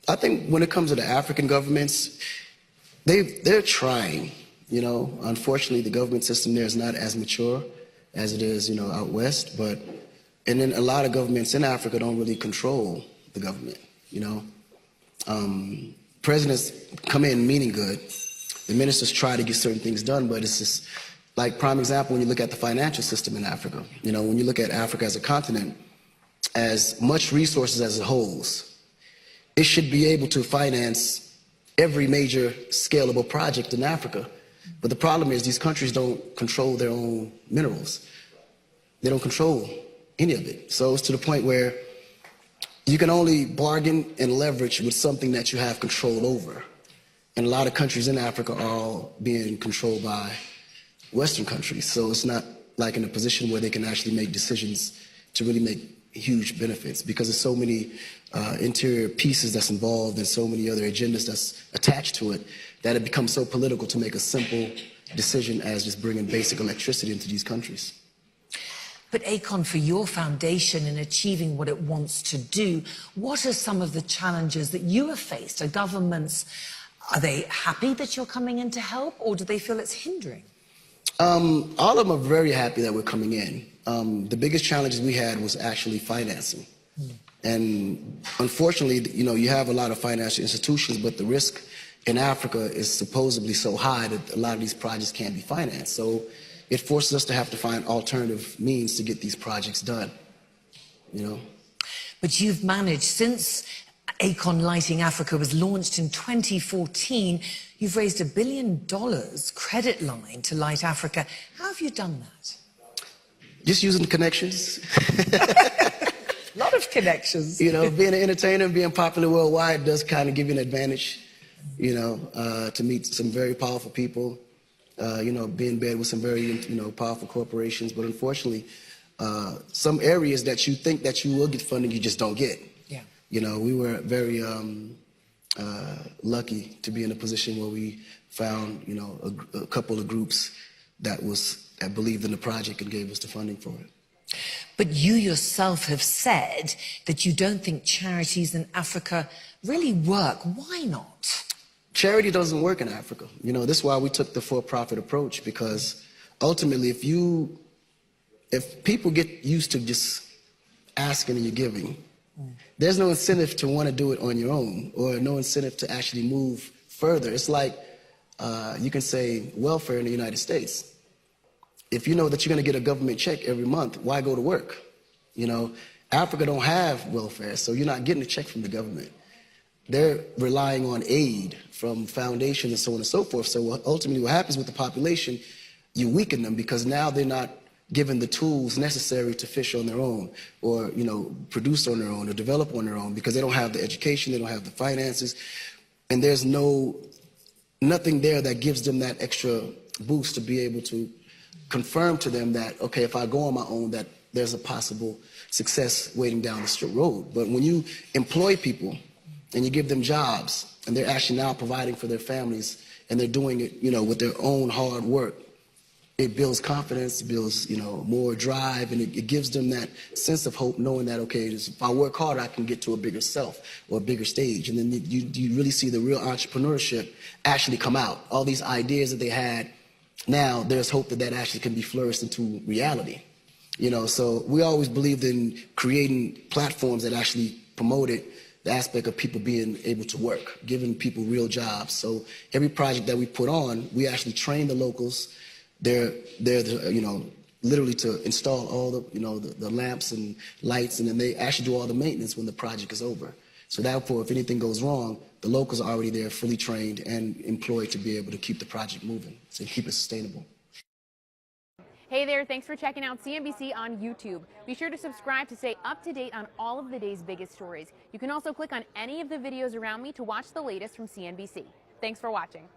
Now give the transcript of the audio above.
I think when it comes to the African governments, they're trying. You know, unfortunately, the government system there is not as mature as it is, you know, out west. And then a lot of governments in Africa don't really control the government. You know, presidents come in meaning good. The ministers try to get certain things done, but it's just like prime example when you look at the financial system in Africa. You know, when you look at Africa as a continent, as much resources as it holds, it should be able to finance every major scalable project in Africa. But the problem is these countries don't control their own minerals. They don't control any of it. So it's to the point where you can only bargain and leverage with something that you have control over. And a lot of countries in Africa are all being controlled by Western countries. So it's not like in a position where they can actually make decisions to really make huge benefits, because there's so many interior pieces that's involved and so many other agendas that's attached to it that it becomes so political to make a simple decision as just bringing basic electricity into these countries. But Akon, for your foundation in achieving what it wants to do, what are some of the challenges that you have faced? Are governments, are they happy that you're coming in to help, or do they feel it's hindering? All of them are very happy that we're coming in. The biggest challenges we had was actually financing. And unfortunately, you know, you have a lot of financial institutions, but the risk in Africa is supposedly so high that a lot of these projects can't be financed. So it forces us to have to find alternative means to get these projects done, you know. But you've managed, since Akon Lighting Africa was launched in 2014, you've raised $1 billion credit line to Light Africa. How have you done that? Just using the connections. A lot of connections. You know, being an entertainer, being popular worldwide does kind of give you an advantage, you know, to meet some very powerful people, you know, be in bed with some very, you know, powerful corporations. But unfortunately, some areas that you think that you will get funding, you just don't get. Yeah. You know, we were very lucky to be in a position where we found, you know, a couple of groups that believed in the project and gave us the funding for it. But you yourself have said that you don't think charities in Africa really work. Why not? Charity doesn't work in Africa. You know, this is why we took the for-profit approach, because ultimately if people get used to just asking and you're giving, there's no incentive to want to do it on your own, or no incentive to actually move further. It's like you can say welfare in the United States. If you know that you're going to get a government check every month, why go to work? You know, Africa don't have welfare, so you're not getting a check from the government. They're relying on aid from foundations and so on and so forth. So ultimately what happens with the population, you weaken them, because now they're not given the tools necessary to fish on their own, or, you know, produce on their own, or develop on their own, because they don't have the education, they don't have the finances, and there's nothing there that gives them that extra boost to be able to confirm to them that, okay, if I go on my own, that there's a possible success waiting down the road. But when you employ people and you give them jobs, and they're actually now providing for their families, and they're doing it, you know, with their own hard work, it builds confidence, it builds, you know, more drive, and it gives them that sense of hope, knowing that, okay, if I work hard, I can get to a bigger self or a bigger stage. And then you really see the real entrepreneurship actually come out. All these ideas that they had, now there's hope that actually can be flourished into reality. You know, so we always believed in creating platforms that actually promoted the aspect of people being able to work, giving people real jobs. So every project that we put on, we actually train the locals. They're you know, literally to install all the, you know, the lamps and lights, and then they actually do all the maintenance when the project is over. So therefore, if anything goes wrong, the locals are already there, fully trained and employed to be able to keep the project moving, so keep it sustainable. Hey there, thanks for checking out CNBC on YouTube. Be sure to subscribe to stay up to date on all of the day's biggest stories. You can also click on any of the videos around me to watch the latest from CNBC. Thanks for watching.